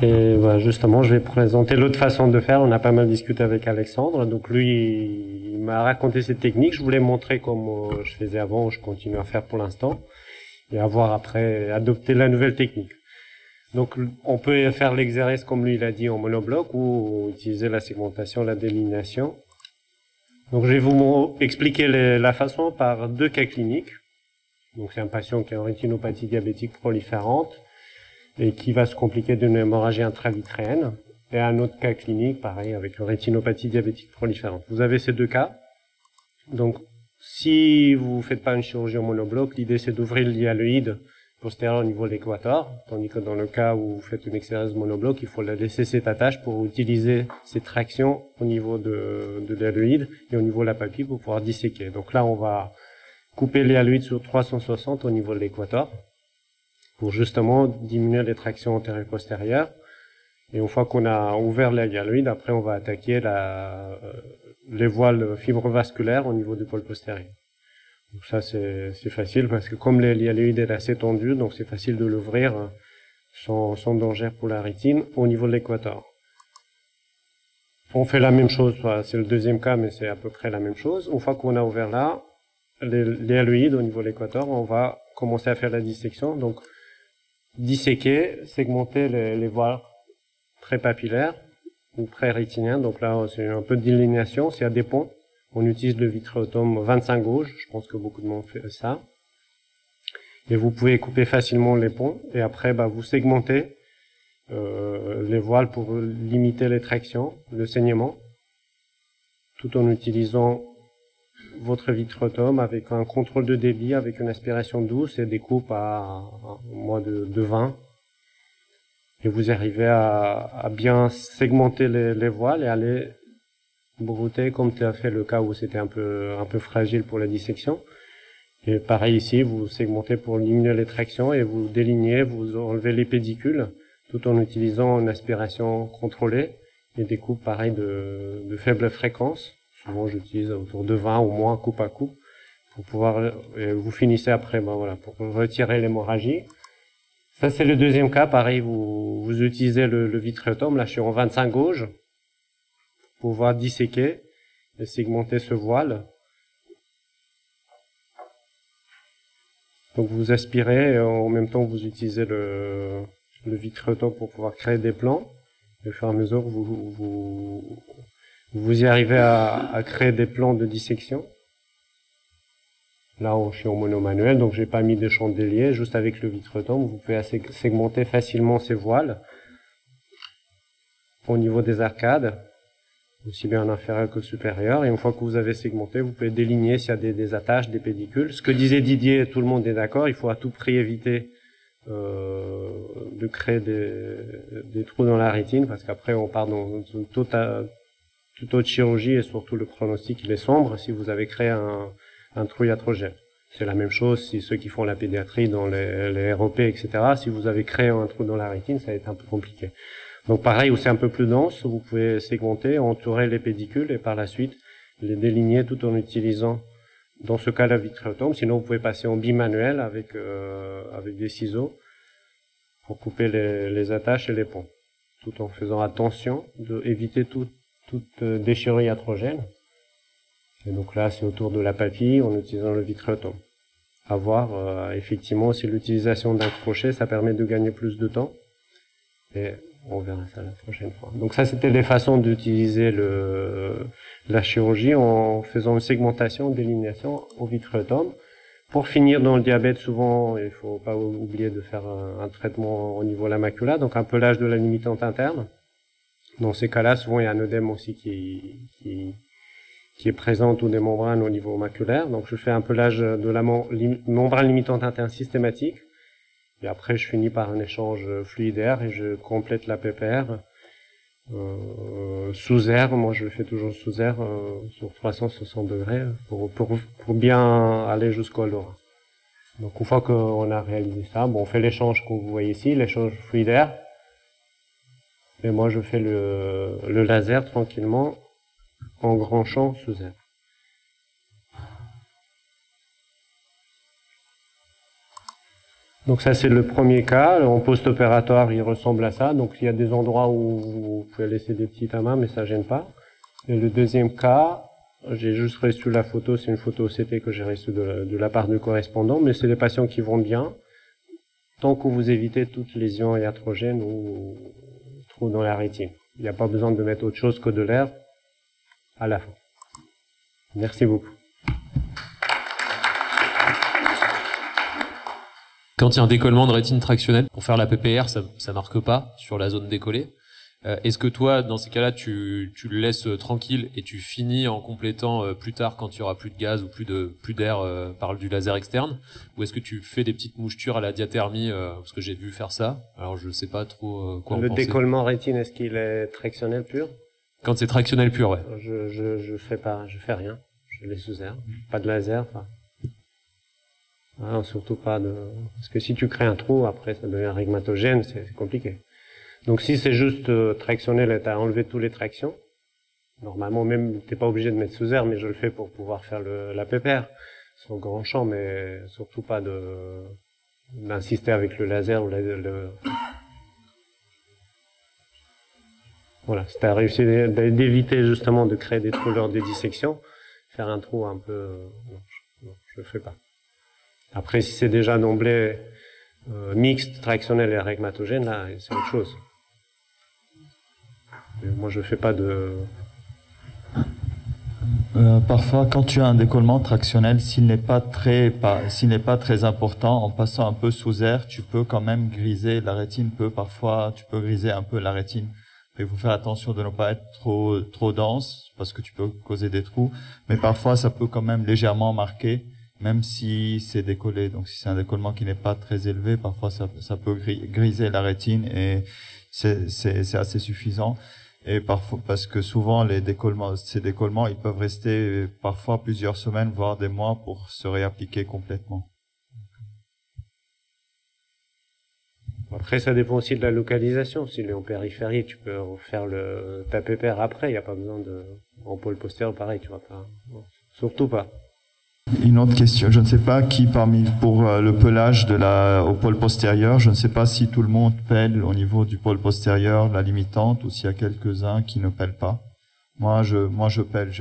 Et voilà, justement, je vais présenter l'autre façon de faire. On a pas mal discuté avec Alexandre. Donc lui, il m'a raconté cette technique. Je voulais montrer comme je faisais avant, je continue à faire pour l'instant, et avoir après adopté la nouvelle technique. Donc on peut faire l'exercice comme lui il a dit en monobloc ou utiliser la segmentation, la délinéation. Donc je vais vous expliquer la façon par deux cas cliniques. Donc c'est un patient qui a une rétinopathie diabétique proliférante et qui va se compliquer d'une hémorragie intravitréenne, et un autre cas clinique, pareil, avec une rétinopathie diabétique proliférante. Vous avez ces deux cas. Donc, si vous ne faites pas une chirurgie en monobloc, l'idée c'est d'ouvrir l'hyaloïde postérieur au niveau de l'équateur, tandis que dans le cas où vous faites une extérieure monobloc, il faut la laisser cette attache pour utiliser cette traction au niveau de l'hyaloïde et au niveau de la papille pour pouvoir disséquer. Donc là, on va couper l'hyaloïde sur 360 au niveau de l'équateur, pour justement diminuer les tractions antérieures et postérieures. Et une fois qu'on a ouvert la hyaloïde, après on va attaquer les voiles fibrovasculaires au niveau du pôle postérieur. Donc ça c'est facile parce que comme l'hyaloïde est assez tendue, donc c'est facile de l'ouvrir sans danger pour la rétine au niveau de l'équateur. On fait la même chose, c'est le deuxième cas, mais c'est à peu près la même chose. Une fois qu'on a ouvert là, l'hyaloïde au niveau de l'équateur, on va commencer à faire la dissection. Donc disséquer, segmenter les voiles prépapillaires ou pré-rétiniens. Donc là, c'est un peu de délinéation, c'est à des ponts. On utilise le vitréotome 25 gauge, je pense que beaucoup de monde fait ça. Et vous pouvez couper facilement les ponts, et après, vous segmentez les voiles pour limiter les tractions, le saignement, tout en utilisant votre vitréotome avec un contrôle de débit, avec une aspiration douce et des coupes à moins de 20. Et vous arrivez à bien segmenter les voiles et à les brouter comme tu as fait le cas où c'était un peu fragile pour la dissection. Et pareil ici, vous segmentez pour diminuer les tractions et vous délignez, vous enlevez les pédicules tout en utilisant une aspiration contrôlée et des coupes pareil de faible fréquence. Souvent j'utilise autour de 20 ou moins coupe à coupe pour pouvoir, et vous finissez après, voilà, pour retirer l'hémorragie. Ça, c'est le deuxième cas. Pareil, vous utilisez le vitréotome. Là, je suis en 25 gauge pour pouvoir disséquer et segmenter ce voile. Donc, vous aspirez et en même temps, vous utilisez le vitréotome pour pouvoir créer des plans. Et au fur et à mesure, vous y arrivez à créer des plans de dissection. Là, je suis en mono manuel, donc j'ai pas mis de chandelier, juste avec le vitréotome. Vous pouvez segmenter facilement ces voiles au niveau des arcades, aussi bien en inférieur que supérieur. Et une fois que vous avez segmenté, vous pouvez déligner s'il y a des attaches, des pédicules. Ce que disait Didier, tout le monde est d'accord, il faut à tout prix éviter de créer des trous dans la rétine, parce qu'après on part dans une toute autre chirurgie et surtout le pronostic il est sombre si vous avez créé un trou iatrogène. C'est la même chose si ceux qui font la pédiatrie dans les ROP, etc. Si vous avez créé un trou dans la rétine, ça va être un peu compliqué. Donc pareil, où c'est un peu plus dense, vous pouvez segmenter, entourer les pédicules et par la suite les déligner tout en utilisant, dans ce cas, la vitréotome. Sinon, vous pouvez passer en bimanuel avec des ciseaux pour couper les attaches et les ponts, tout en faisant attention d'éviter toute déchirure iatrogène. Et donc là, c'est autour de la papille en utilisant le vitréotome. À voir, effectivement, si l'utilisation d'un crochet, ça permet de gagner plus de temps. Et on verra ça la prochaine fois. Donc ça, c'était les façons d'utiliser la chirurgie en faisant une segmentation, une délinéation au vitréotome. Pour finir, dans le diabète, souvent, il faut pas oublier de faire un traitement au niveau de la macula, donc un pelage de la limitante interne. Dans ces cas-là, souvent, il y a un œdème aussi qui est présente ou des membranes au niveau maculaire. Donc je fais un pelage de la membrane limitante interne systématique. Et après je finis par un échange fluidaire et je complète la PPR sous air. Moi je le fais toujours sous air sur 360 degrés pour bien aller jusqu'au LoRa. Donc une fois qu'on a réalisé ça, on fait l'échange que vous voyez ici, l'échange fluidaire. Et moi je fais le laser tranquillement en grand champ sous air. Donc ça c'est le premier cas. En post-opératoire, il ressemble à ça. Donc il y a des endroits où vous pouvez laisser des petits amas, mais ça gêne pas. Et le deuxième cas, j'ai juste reçu la photo, c'est une photo OCT que j'ai reçue de la part du correspondant, mais c'est des patients qui vont bien, tant que vous évitez toutes lésions iatrogènes ou trous dans la rétine. Il n'y a pas besoin de mettre autre chose que de l'air à la fin. Merci beaucoup. Quand il y a un décollement de rétine tractionnelle, pour faire la PPR, ça marque pas sur la zone décollée. Est-ce que toi, dans ces cas-là, tu le laisses tranquille et tu finis en complétant plus tard quand il y aura plus de gaz ou plus d'air par du laser externe, ou est-ce que tu fais des petites mouchetures à la diathermie parce que j'ai vu faire ça. Alors je sais pas trop quoi en penser. Le décollement rétine, est-ce qu'il est tractionnel pur? Quand c'est tractionnel pur, ouais. Je fais pas, je fais rien. Je laisse sous air, pas de laser. Enfin. Ah, surtout pas de, parce que si tu crées un trou, après ça devient régmatogène, c'est compliqué. Donc si c'est juste tractionnel et t'as enlevé tous les tractions, normalement même t'es pas obligé de mettre sous air, mais je le fais pour pouvoir faire la PPR. C'est au grand champ, mais surtout pas d'insister avec le laser ou voilà, si t'as réussi d'éviter justement de créer des trous lors des dissections, faire un trou un peu, non, je le fais pas. Après, si c'est déjà d'emblée mixte, tractionnel et régmatogène, là, c'est autre chose. Mais moi, je fais pas de... Parfois, quand tu as un décollement tractionnel, s'il n'est pas très important, en passant un peu sous air, tu peux quand même griser la rétine. Parfois, tu peux griser un peu la rétine. Il faut faire attention de ne pas être trop dense, parce que tu peux causer des trous. Mais parfois, ça peut quand même légèrement marquer, même si c'est décollé. Donc, si c'est un décollement qui n'est pas très élevé, parfois ça peut griser la rétine et c'est assez suffisant. Et parfois, parce que souvent ces décollements, ils peuvent rester parfois plusieurs semaines, voire des mois pour se réappliquer complètement. Après, ça dépend aussi de la localisation. S'il est en périphérie, tu peux faire ta PPR après. Il n'y a pas besoin en pôle postérieur, pareil, tu vois pas. Non, surtout pas. Une autre question, je ne sais pas qui pour le pelage au pôle postérieur, je ne sais pas si tout le monde pèle au niveau du pôle postérieur la limitante ou s'il y a quelques-uns qui ne pèlent pas. Moi je pèle,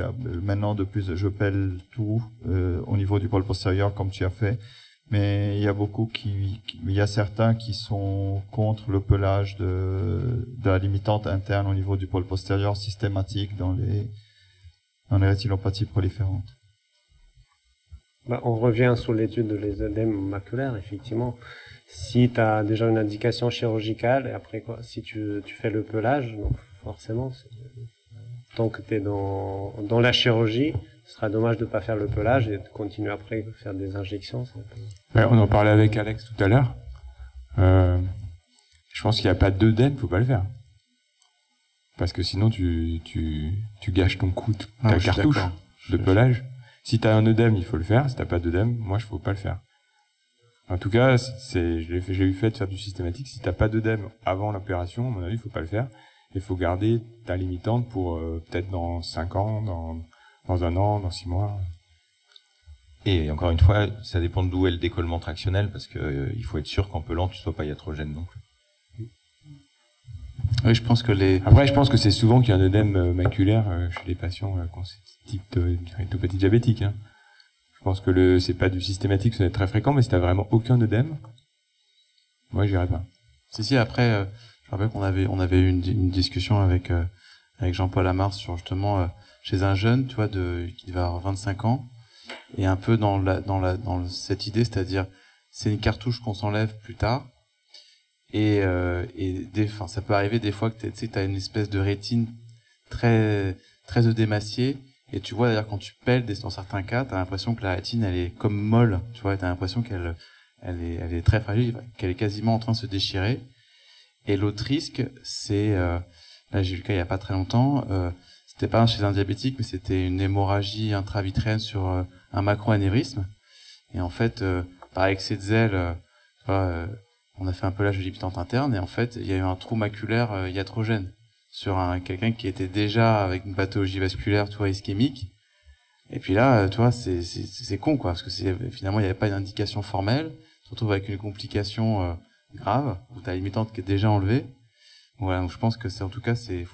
maintenant je pèle tout au niveau du pôle postérieur comme tu as fait, mais il y a certains qui sont contre le pelage de la limitante interne au niveau du pôle postérieur systématique dans les rétinopathies proliférantes. On revient sur l'étude de l'œdème maculaire, effectivement. Si tu as déjà une indication chirurgicale, et après quoi, si tu fais le pelage, donc forcément, tant que tu es dans la chirurgie, ce sera dommage de pas faire le pelage et de continuer après de faire des injections. Ouais, on en parlait avec Alex tout à l'heure. Je pense qu'il n'y a pas d'œdème, faut pas le faire. Parce que sinon tu gâches ton coup, ta cartouche de pelage. Si t'as un œdème, il faut le faire. Si t'as pas d'œdème, moi, je faut pas le faire. En tout cas, j'ai eu fait de faire du systématique. Si t'as pas d'œdème avant l'opération, à mon avis, il faut pas le faire. Il faut garder ta limitante pour peut-être dans 5 ans, dans 1 an, dans 6 mois. Et encore une fois, ça dépend d'où est le décollement tractionnel, parce que il faut être sûr qu'en pelant, tu sois pas iatrogène non plus. Oui, je pense que c'est souvent qu'il y a un œdème maculaire chez les patients type de rétinopathie diabétique. Hein. Je pense que c'est pas du systématique, ça doit être très fréquent, mais si t'as vraiment aucun œdème, moi j'irais pas. Si, après, je rappelle qu'on avait eu une discussion avec Jean-Paul Amar sur justement chez un jeune, tu vois, qui devait avoir 25 ans, et un peu dans cette idée, c'est-à-dire c'est une cartouche qu'on s'enlève plus tard, et ça peut arriver des fois que t'as une espèce de rétine très très œdémaciée, et tu vois d'ailleurs quand tu pèles dans certains cas, t'as l'impression que la rétine elle est comme molle, tu vois, t'as l'impression qu'elle est très fragile, qu'elle est quasiment en train de se déchirer. Et l'autre risque, c'est là j'ai eu le cas il y a pas très longtemps, c'était pas chez un diabétique, mais c'était une hémorragie intravitréenne sur un macroanévrisme. Et en fait, par excès de zèle, on a fait un pelage de limitante interne, et en fait, il y a eu un trou maculaire iatrogène sur quelqu'un qui était déjà avec une pathologie vasculaire, tu vois, ischémique. Et puis là, tu vois, c'est con, quoi, parce que finalement, il n'y avait pas d'indication formelle. te retrouves avec une complication grave, où tu as limitante qui est déjà enlevée. Voilà, donc je pense que c'est en tout cas il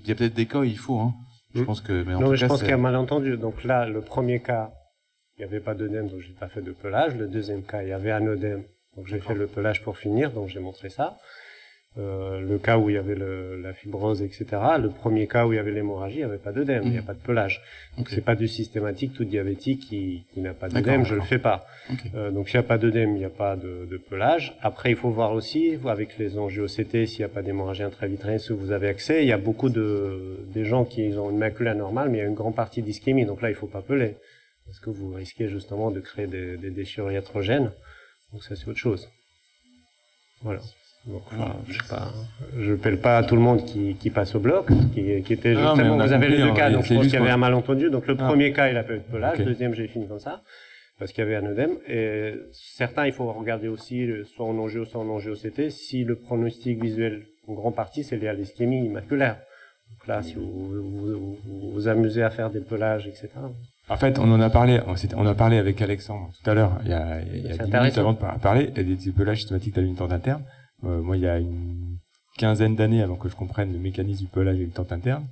y a peut-être des cas où il faut, hein. Je pense que, mais en non, tout mais cas, je pense qu'il y a malentendu. Donc là, le premier cas, il n'y avait pas d'œdème, donc j'ai pas fait de pelage. Le deuxième cas, il y avait un œdème, donc j'ai fait le pelage pour finir, donc j'ai montré ça. Le cas où il y avait la fibrose, etc. Le premier cas où il y avait l'hémorragie, il n'y avait pas d'œdème, il n'y a pas de pelage. Donc c'est pas du systématique, tout diabétique qui n'a pas d'œdème, je le fais pas. Donc s'il n'y a pas d'œdème, il n'y a pas de pelage. Après, il faut voir aussi, avec les angio-CT, s'il n'y a pas d'hémorragie intra-vitréenne, si vous avez accès. Il y a beaucoup des gens qui ont une macula normale, mais il y a une grande partie d'ischémie. Donc là, il faut pas peler. Parce que vous risquez justement de créer des déchirures iatrogènes. Donc ça, c'est autre chose. Voilà. Donc, je pèle pas à tout le monde qui passe au bloc, qui était justement, vous avez les deux cas, donc je pense qu'il y avait un malentendu. Donc le premier cas, il a pas eu de pelage, le deuxième, j'ai fini comme ça, parce qu'il y avait un œdème. Et certains, il faut regarder aussi, soit en angio, soit en angio-CT, si le pronostic visuel, en grande partie, c'est lié à l'ischémie maculaire. Donc là, si vous amusez à faire des pelages, etc. En fait, on a parlé avec Alexandre tout à l'heure, il y a 10 minutes avant de parler, et des pelages systématiques d'alimentante interne. Moi, il y a une quinzaine d'années avant que je comprenne le mécanisme du pelage alimentante interne,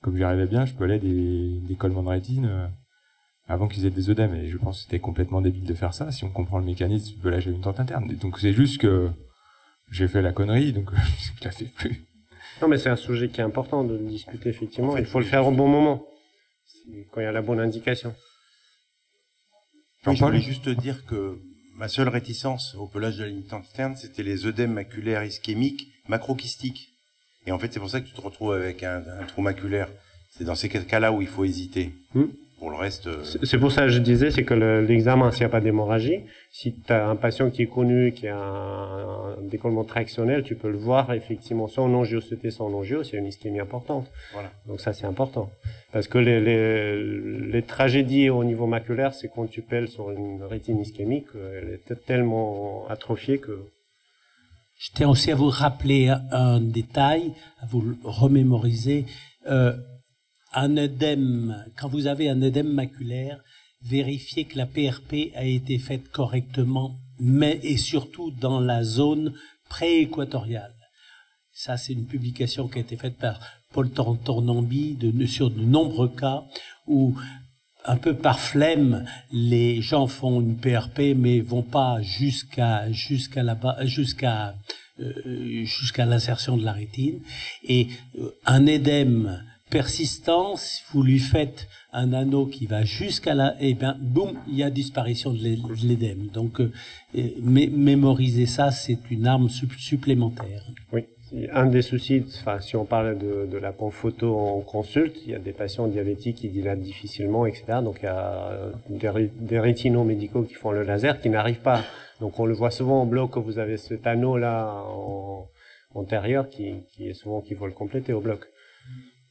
comme j'y arrivais bien, je pelais des collements de rétine avant qu'ils aient des œdèmes, et je pense que c'était complètement débile de faire ça si on comprend le mécanisme du pelage alimentante interne. Et donc c'est juste que j'ai fait la connerie, donc je la fais plus. Non, mais c'est un sujet qui est important de discuter, effectivement. En fait, il faut le faire au bon moment, quand il y a la bonne indication. Oui, je voulais juste dire que ma seule réticence au pelage de l'alimentante interne, c'était les œdèmes maculaires ischémiques macrokystiques. Et en fait, c'est pour ça que tu te retrouves avec un trou maculaire. C'est dans ces cas-là où il faut hésiter. Pour le reste... C'est pour ça que je disais, c'est que l'examen, s'il n'y a pas d'hémorragie, si tu as un patient qui est connu, qui a un décollement tractionnel, tu peux le voir effectivement, soit en angio-CT, soit en angio, c'est une ischémie importante. Voilà. Donc ça, c'est important. Parce que les tragédies au niveau maculaire, c'est quand tu pèles sur une rétine ischémique, elle est tellement atrophiée que... Je tiens aussi à vous rappeler un détail, à vous le remémoriser. Un œdème, quand vous avez un œdème maculaire, vérifiez que la PRP a été faite correctement, mais et surtout dans la zone prééquatoriale. Ça, c'est une publication qui a été faite par Paul Tornambi sur de nombreux cas où, un peu par flemme, les gens font une PRP mais vont pas jusqu'à l'insertion de la rétine. Et un œdème persistant, si vous lui faites un anneau qui va jusqu'à là, et bien, boum, il y a disparition de l'édème. Donc, mémoriser ça, c'est une arme supplémentaire. Oui. Un des soucis, enfin, si on parle de la photo en consulte, il y a des patients diabétiques qui dilatent difficilement, etc. Donc, il y a des rétinaux médicaux qui font le laser qui n'arrivent pas. Donc, on le voit souvent en bloc que vous avez cet anneau-là antérieur qui est souvent qu'il faut le compléter au bloc.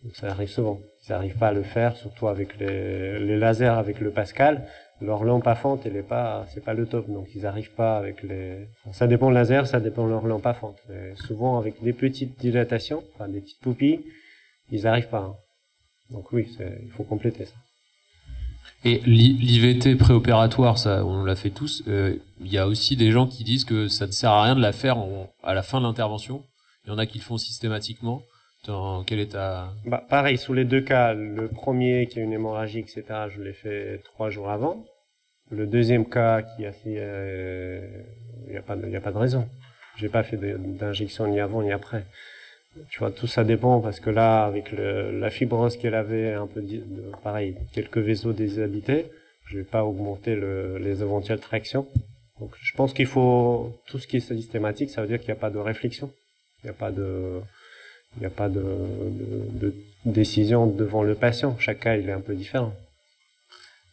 Donc, ça arrive souvent. Ils n'arrivent pas à le faire, surtout avec les lasers avec le Pascal. Leur lampe à fente, c'est pas le top. Donc, ils n'arrivent pas avec ça dépend le laser, ça dépend de leur lampe à fente. Et souvent, avec des petites dilatations, enfin, des petites pupilles, ils n'arrivent pas. Hein. Donc oui, il faut compléter ça. Et l'IVT préopératoire, ça, on l'a fait tous. Il y a aussi des gens qui disent que ça ne sert à rien de la faire à la fin de l'intervention. Il y en a qui le font systématiquement. Dans quel état? Pareil, sous les deux cas, le premier qui a une hémorragie, etc., je l'ai fait 3 jours avant. Le deuxième cas qui a fait, il n'y a pas de raison. J'ai pas fait d'injection ni avant ni après. Tu vois, tout ça dépend parce que là, avec la fibrose qu'elle avait, un peu pareil, quelques vaisseaux déshabités, je vais pas augmenter les éventuelles tractions. Donc, je pense qu'il faut tout ce qui est systématique, ça veut dire qu'il n'y a pas de réflexion, il n'y a pas de décision devant le patient. Chaque cas, il est un peu différent.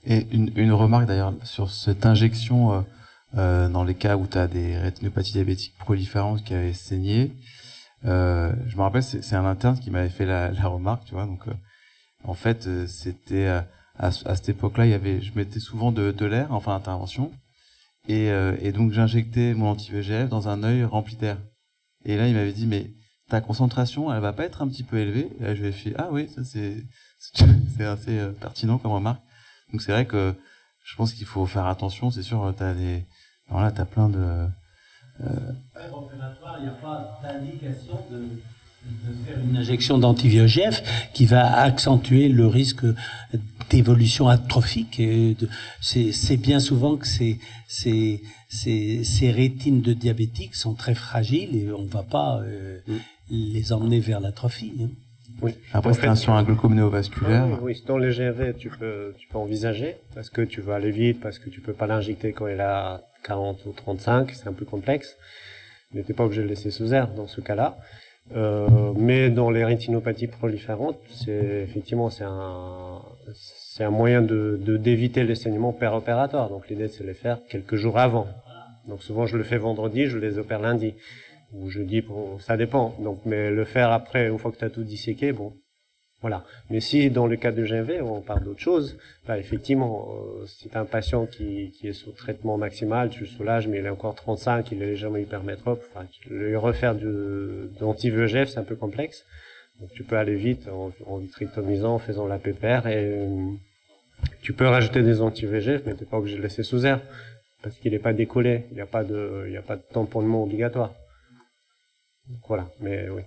Et une remarque d'ailleurs sur cette injection dans les cas où tu as des rétinopathies diabétiques proliférantes qui avaient saigné. Je me rappelle, c'est un interne qui m'avait fait la remarque, tu vois. Donc, en fait, c'était à cette époque-là, je mettais souvent de l'air, enfin l'intervention, et donc j'injectais mon anti-VEGF dans un œil rempli d'air. Et là, il m'avait dit, mais ta concentration, elle va pas être un petit peu élevée? Et là, je lui ai fait, ah oui, ça c'est assez pertinent comme remarque. Donc c'est vrai que je pense qu'il faut faire attention. C'est sûr, Alors là, tu as plein de... Opératoire, il n'y a pas d'indication de faire une injection d'anti-VEGF qui va accentuer le risque d'évolution atrophique. C'est bien souvent que ces rétines de diabétiques sont très fragiles et on ne va pas les emmener vers l'atrophie. Hein. Oui. Après, c'est sur un glaucome néovasculaire. Oui, dans les GRV, tu peux envisager, parce que tu veux aller vite, parce que tu peux pas l'injecter quand il a 40 ou 35, c'est un peu complexe. Mais t'es pas obligé de le laisser sous air dans ce cas-là. Mais dans les rétinopathies proliférantes, c'est un moyen d'éviter les saignements péropératoires. Donc l'idée, c'est de les faire quelques jours avant. Donc souvent, je le fais vendredi, je les opère lundi. Ou jeudi, ça dépend. Donc, mais le faire après, une fois que tu as tout disséqué, bon, voilà. Mais si, dans le cas de GMV, on parle d'autre chose, là, effectivement, si tu as un patient qui est sous traitement maximal, tu le soulages, mais il est encore 35, il est légèrement hypermétrope, enfin, lui refaire d'anti-VEGF, c'est un peu complexe. Donc, tu peux aller vite en vitrectomisant, en faisant la PPR, et tu peux rajouter des anti-VEGF, mais t'es pas obligé de laisser sous air, parce qu'il n'est pas décollé, il n'y a pas de tamponnement obligatoire. Donc, voilà, mais oui.